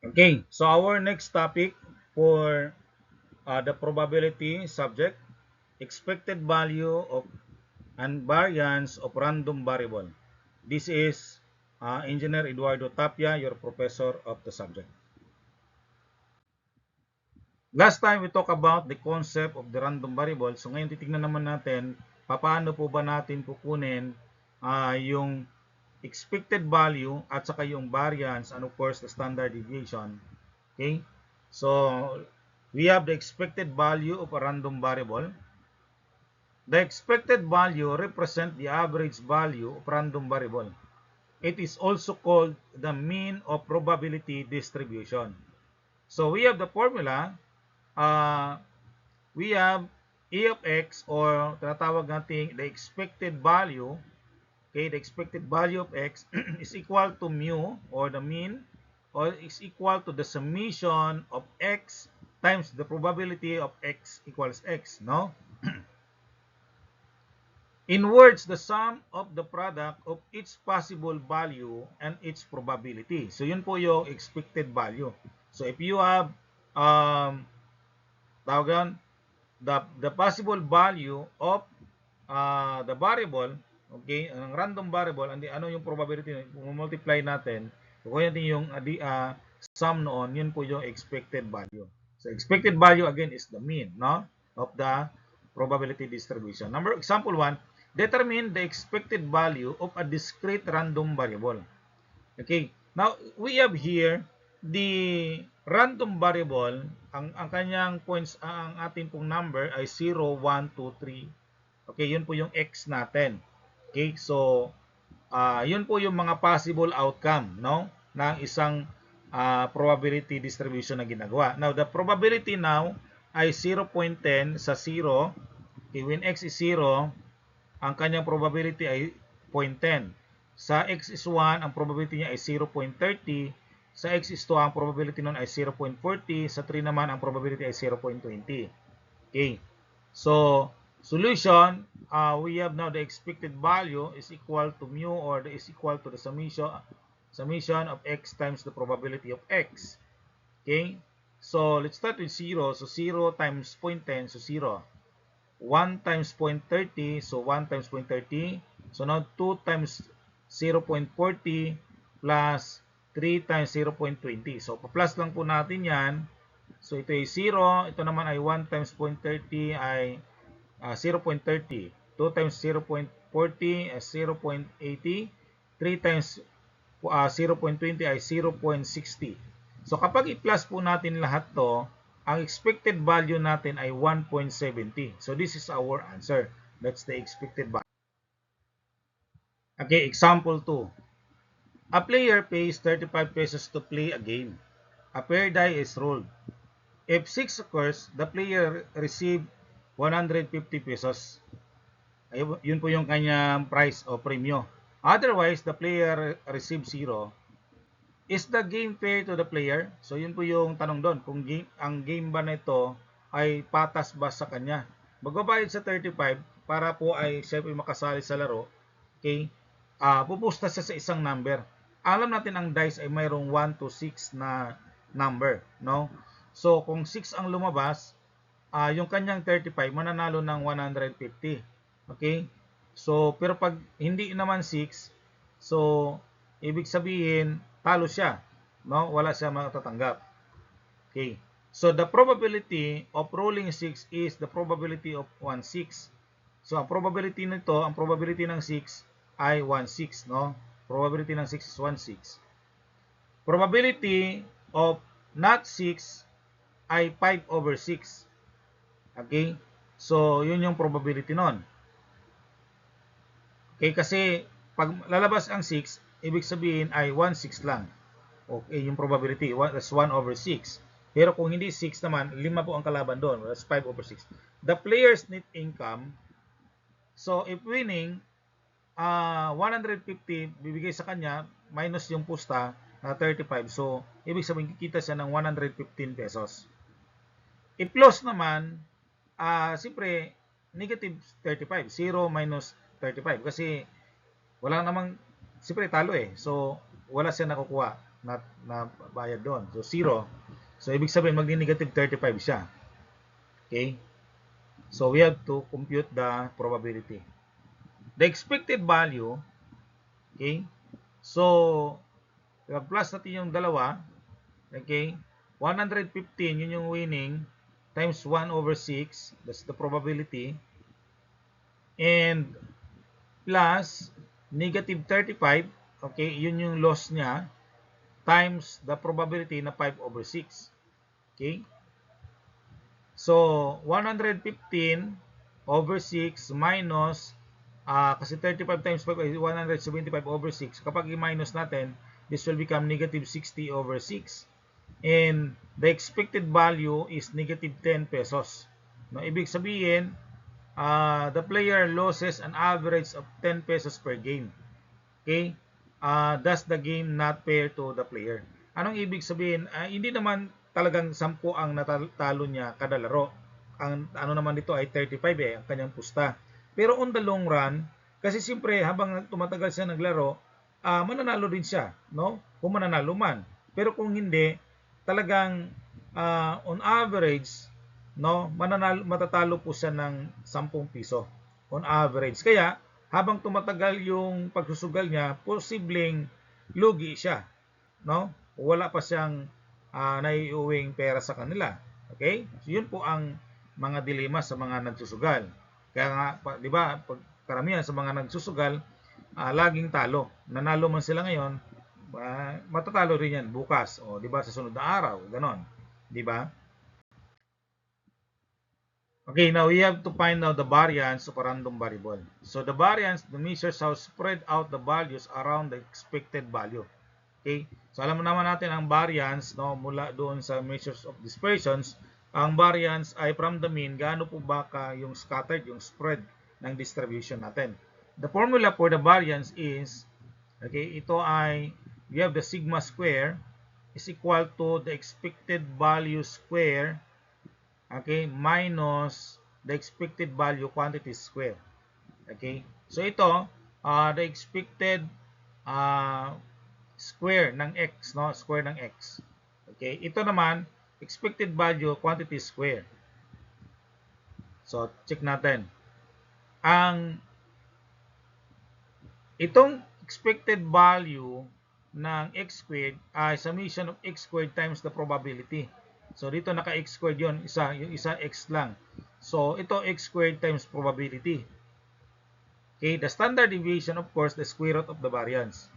Okay, so our next topic for the probability subject, expected value of and variance of random variable. This is Engineer Eduardo Tapia, your professor of the subject. Last time we talked about the concept of the random variable. So ngayon titingnan naman natin paano po ba natin kukunin yung expected value at saka yung variance and of course the standard deviation. Okay? So we have the expected value of a random variable. The expected value represent the average value of random variable. It is also called the mean of probability distribution. So we have the formula. Uh, we have E of x or tinatawag natin the expected value. Okay, the expected value of x is equal to mu or the mean or is equal to the summation of x times the probability of x equals x, no? In words, the sum of the product of each possible value and its probability. So yun po yung expected value. So if you have tawagan the possible value of the variable, okay, ang random variable, and ano yung probability, multiply natin, kukuha natin yung sum noon, yun po yung expected value. So expected value again is the mean, no, of the probability distribution. Example 1, determine the expected value of a discrete random variable. Okay, now we have here the random variable, ang kanyang points, ang ating pong number ay 0, 1, 2, 3. Okay, yun po yung x natin. Okay, so yun po yung mga possible outcome, no, ng isang probability distribution na ginagawa. Now, the probability now ay 0.10 sa 0. Okay, when x is 0, ang kanyang probability ay 0.10. Sa x is 1, ang probability niya ay 0.30. Sa x is 2, ang probability nun ay 0.40. Sa 3 naman, ang probability ay 0.20. Okay. So, solution, we have now the expected value is equal to mu or is equal to the summation of x times the probability of x. Okay. So, let's start with 0. So, 0 times 0.10, so 0. 1 times 0.30, so 1 times 0.30. So now 2 times 0.40 plus 3 times 0.20. So pa-plus lang po natin yan. So ito ay 0, ito naman ay 1 times 0.30 ay 0.30. 2 times 0.40 ay 0.80. 3 times 0.20 ay 0.60. So kapag i-plus po natin lahat to, ang expected value natin ay 1.70. So this is our answer. That's the expected value. Okay, example 2. A player pays 35 pesos to play a game. A pair die is rolled. If 6 occurs, the player receive 150 pesos. Ayun, yun po yung kanyang price o premyo. Otherwise, the player receives 0. Is the game fair to the player? So yun po yung tanong doon, kung ang game ba nito ay patas ba sa kanya. Magbabayad sa 35 para po ay siyempre makasali sa laro. Okay? Pupusta siya sa isang number. Alam natin ang dice ay mayroong 1 to 6 na number, no? So kung 6 ang lumabas, yung kanyang 35 mananalo ng 150. Okay? So pero pag hindi naman 6, so ibig sabihin talo siya, no? Wala siya matatanggap. Okay. So the probability of rolling 6 is the probability of 1/6. So ang probability nito, ang probability ng 6 ay 1/6, no? Probability ng 6 is 1/6. Probability of not 6 ay 5/6. Okay? So yun yung probability nun. Okay, kasi pag lalabas ang 6, ibig sabihin ay 1/6 lang. Okay, yung probability, that's 1/6. Pero kung hindi 6 naman, 5 po ang kalaban doon. That's 5/6. The player's net income, so if winning, 150 bibigay sa kanya, minus yung pusta na 35. So, ibig sabihin, kikita siya ng 115 pesos. If loss naman, siyempre, negative 35. 0 minus 35. Kasi, wala namang, siyempre, talo eh. So, wala siya nakukuha. na bayad doon. So 0. So ibig sabihin magni-negative 35 siya. Okay? So we have to compute the probability. The expected value, okay? So plus natin yung dalawa, okay? 115 yun yung winning times 1 over 6, that's the probability, and plus negative 35, okay, yun yung loss niya, times the probability na 5 over 6. Okay? So, 115 over 6 minus, kasi 35 times 5 ay 175 over 6. Kapag i-minus natin, this will become negative 60 over 6. And the expected value is negative 10 pesos. No, ibig sabihin, the player loses an average of 10 pesos per game. Okay? Thus the game not fair to the player. Anong ibig sabihin? Hindi naman talagang 10 ang natalo niya kada laro. Ang ano naman dito ay 35 ang kanyang pusta. Pero on the long run, kasi siyempre habang tumatagal siya naglaro, mananalo din siya, no? Kung mananalo man. Pero kung hindi, talagang on average, no, matatalo po siya ng 10 piso on average. Kaya habang tumatagal yung pagsusugal niya, posibleng lugi siya, no? Wala pa siyang naiuwing pera sa kanila. Okay? So yun po ang mga dilema sa mga nagsusugal. Kaya nga, di ba, karamihan sa mga nagsusugal, laging talo. Nanalo man sila ngayon, matatalo rin yan bukas o di ba sa sunod na araw, ganon. Di ba? Okay, now we have to find out the variance of a random variable. So the variance measures how spread out the values around the expected value. Okay? So alam mo naman natin ang variance, no, mula doon sa measures of dispersions, ang variance ay from the mean, gaano po ba ka yung scattered, yung spread ng distribution natin. The formula for the variance is, okay, ito ay, we have the sigma square is equal to the expected value square, okay, minus the expected value quantity square. Okay? So ito, the expected square ng x, no? Square ng x. Okay? Ito naman, expected value quantity square. So, check natin. Itong expected value ng x squared ay summation of x squared times the probability. So, dito naka-x squared yun. Yung isa x lang. So, ito x squared times probability. Okay, the standard deviation, of course, the square root of the variance.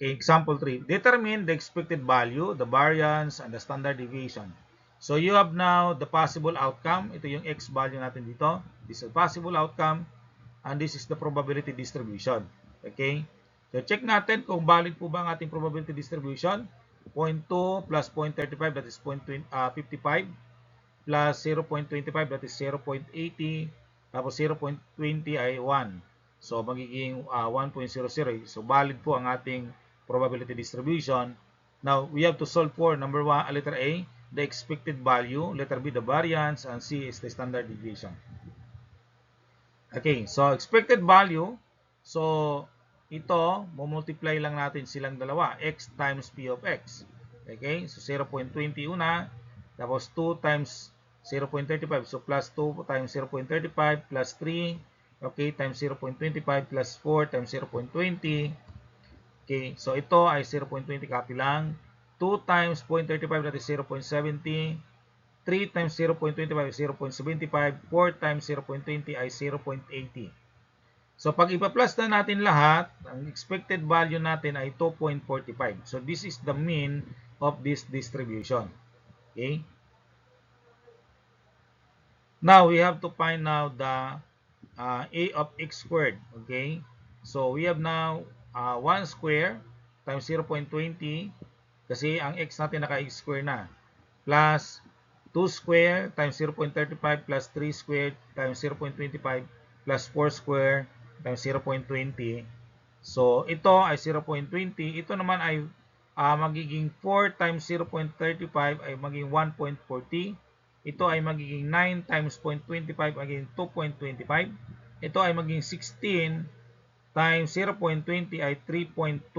Okay, example 3. Determine the expected value, the variance, and the standard deviation. So, you have now the possible outcome. Ito yung x value natin dito. This is the possible outcome. And this is the probability distribution. Okay? So, check natin kung valid po ba ang ating probability distribution. 0.2 plus 0.35, that is 0.55, plus 0.25, that is 0.80, tapos 0.20 ay 1. So, magiging 1.00. So, valid po ang ating probability distribution. Now, we have to solve for number 1, letter A, the expected value, letter B, the variance, and C is the standard deviation. Okay, so expected value, so ito, multiply lang natin silang dalawa, x times p of x. Okay, so 0.20 una, tapos 2 times 0.35, so plus 2 times 0.35 plus 3, okay, times 0.25 plus 4 times 0.20. Okay, so ito ay 0.20 copy lang. 2 times 0.35, that is 0.70. 3 times 0.25 is 0.75. 4 times 0.20 ay 0.80. So, pag ipa-plus na natin lahat, ang expected value natin ay 2.45. So, this is the mean of this distribution. Okay? Now, we have to find out the a of x squared. Okay? So, we have now 1 square times 0.20 kasi ang x natin naka-x square na. Plus 2 square times 0.35 plus 3 squared times 0.25 plus 4 square times 0.20. So, ito ay 0.20. Ito naman ay magiging 4 times 0.35 ay magiging 1.40. Ito ay magiging 9 times 0.25 magiging 2.25. Ito ay magiging 16 times 0.20 ay 3.2.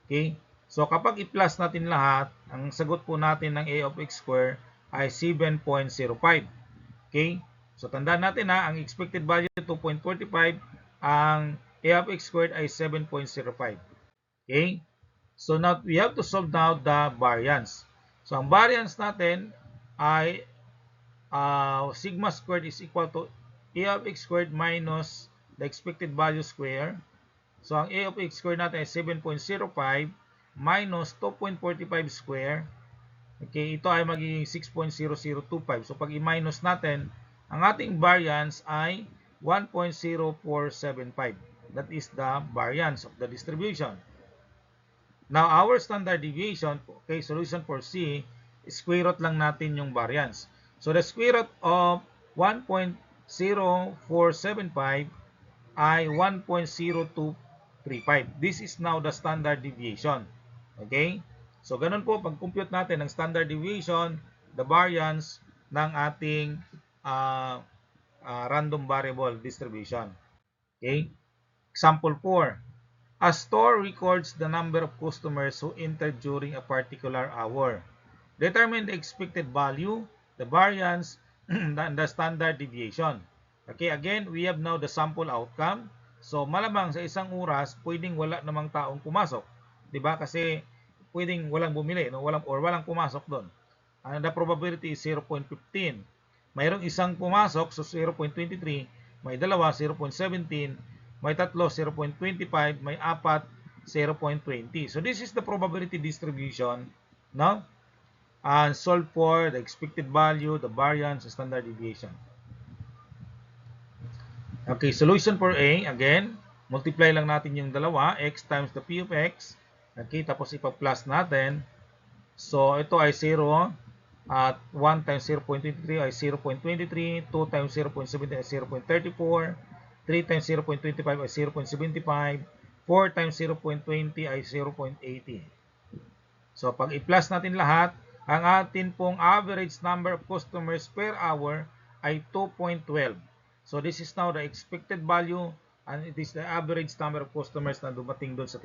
Okay? So kapag i-plus natin lahat, ang sagot po natin ng a of x squared ay 7.05. Okay? So tandaan natin na ang expected value 2.45, ang a of x squared ay 7.05. Okay? So now we have to solve now the variance. So ang variance natin ay sigma squared is equal to a of x squared minus the expected value square. So ang a of x squared natin ay 7.05 minus 2.45 square. Okay, ito ay magiging 6.0025. So pag i-minus natin, ang ating variance ay 1.0475. That is the variance of the distribution. Now, our standard deviation, okay, solution for C, square root lang natin yung variance. So the square root of 1.0475 ay 1.0235. This is now the standard deviation. Okay? So, ganun po, pag-compute natin ng standard deviation, the variance ng ating random variable distribution. Okay? Example 4. A store records the number of customers who entered during a particular hour. Determine the expected value, the variance, and the standard deviation. Okay, again, we have now the sample outcome. So, malamang sa isang oras, pwedeng wala namang taong pumasok. Diba? Kasi, pwedeng walang bumili, no? walang pumasok doon. And the probability is 0.15. Mayroong isang pumasok, so 0.23. May dalawa, 0.17. May tatlo, 0.25. May apat, 0.20. So, this is the probability distribution, no? And solve for the expected value, the variance, the standard deviation. Okay, solution for A, again, multiply lang natin yung dalawa, x times the p of x. Okay, tapos ipa-plus natin. So, ito ay 0, at 1 times 0.23 ay 0.23, 2 times 0.70 ay 0.34, 3 times 0.25 ay 0.75, 4 times 0.20 ay 0.80. So, pag i-plus natin lahat, ang atin pong average number of customers per hour ay 2.12. So, this is now the expected value and it is the average number of customers na dumating doon sa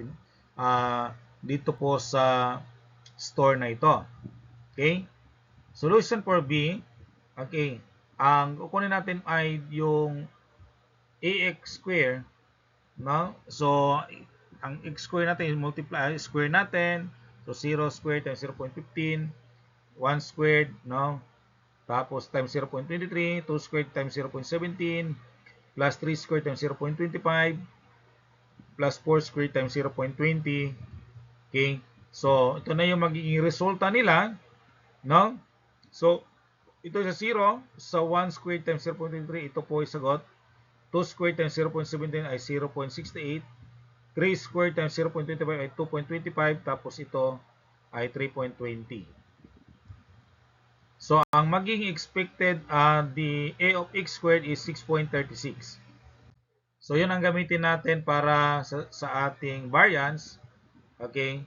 dito po sa store na ito. Okay? Solution for B, okay, ang kukunin natin ay yung ax square, no? So, ang x square natin, multiply, square natin. So, 0 squared times 0.15, 1 squared, no? Tapos, times 0.23, 2 squared times 0.17, plus 3 squared times 0.25, plus 4 squared times 0.20. Okay? So, ito na yung magiging resulta nila, no? So, ito sa 0, sa 1 squared times 0.23, ito po ay sagot. 2 squared times 0.17 ay 0.68. 3 squared times 0.25 ay 2.25. Tapos ito ay 3.20. So, ang magiging expected, the a of x squared is 6.36. So, yun ang gamitin natin para sa ating variance. Okay.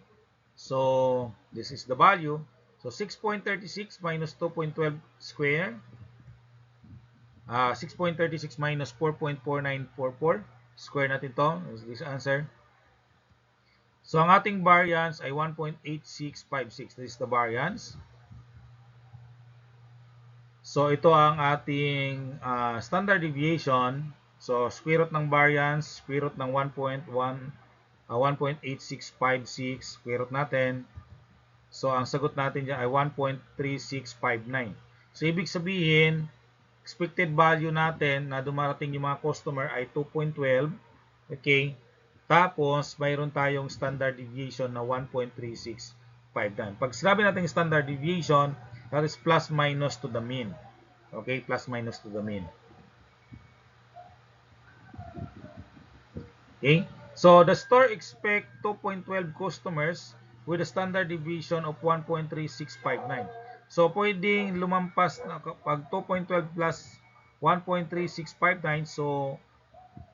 So, this is the value. So, 6.36 minus 2.12 square. 6.36 minus 4.4944. Square natin to. Is this answer? So, ang ating variance ay 1.8656. This is the variance. So, ito ang ating standard deviation. So, square root ng variance, square root ng 1.8656, square root natin. So, ang sagot natin dyan ay 1.3659. So, ibig sabihin, expected value natin na dumarating yung mga customer ay 2.12. Okay? Tapos, mayroon tayong standard deviation na 1.3659. Pag sinabi natin standard deviation, that is plus minus to the mean. Okay? Plus minus to the mean. Okay? So, the store expect 2.12 customers with a standard deviation of 1.3659. So, pwedeng lumampas na pag 2.12 plus 1.3659. So,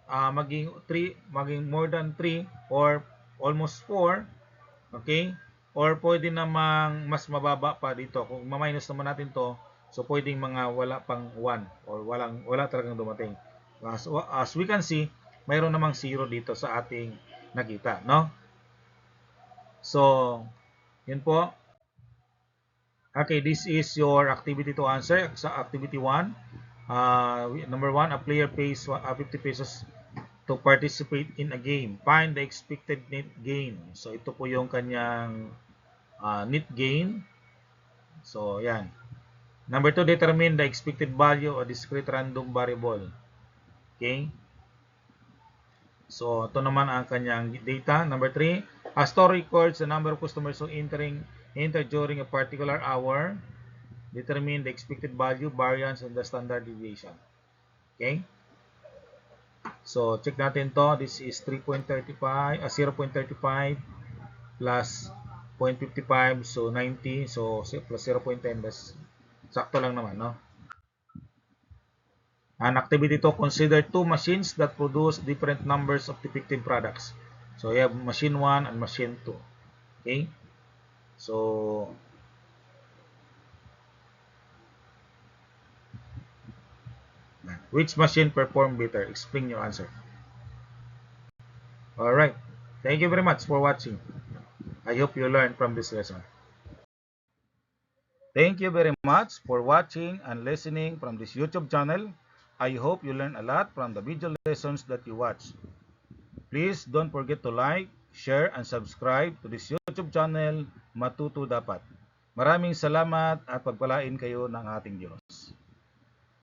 maging more than 3 or almost 4. Okay? Or pwede namang mas mababa pa dito. Kung ma-minus naman natin to, so pwedeng mga wala pang 1 or wala talagang dumating. As we can see, mayroon namang 0 dito sa ating nakita, no? So, yun po. Okay, this is your activity to answer. Sa activity 1, number 1, a player pays 50 pesos to participate in a game. Find the expected net gain. So, ito po yung kanyang net gain. So, yan. Number 2, determine the expected value of discrete random variable. Okay? So, ito naman ang kanyang data. Number 3, a store records the number of customers who enter during a particular hour. Determine the expected value, variance, and the standard deviation. Okay? So, check natin to. This is 0.35 plus 0.55, so 90. So, plus 0.10, that's sakto lang naman, no? An activity to consider two machines that produce different numbers of defective products. So, you have machine 1 and machine 2. Okay? So, which machine performed better? Explain your answer. Alright. Thank you very much for watching. I hope you learned from this lesson. Thank you very much for watching and listening from this YouTube channel. I hope you learn a lot from the video lessons that you watch. Please don't forget to like, share, and subscribe to this YouTube channel, Matuto Dapat. Maraming salamat at pagpalain kayo ng ating Diyos.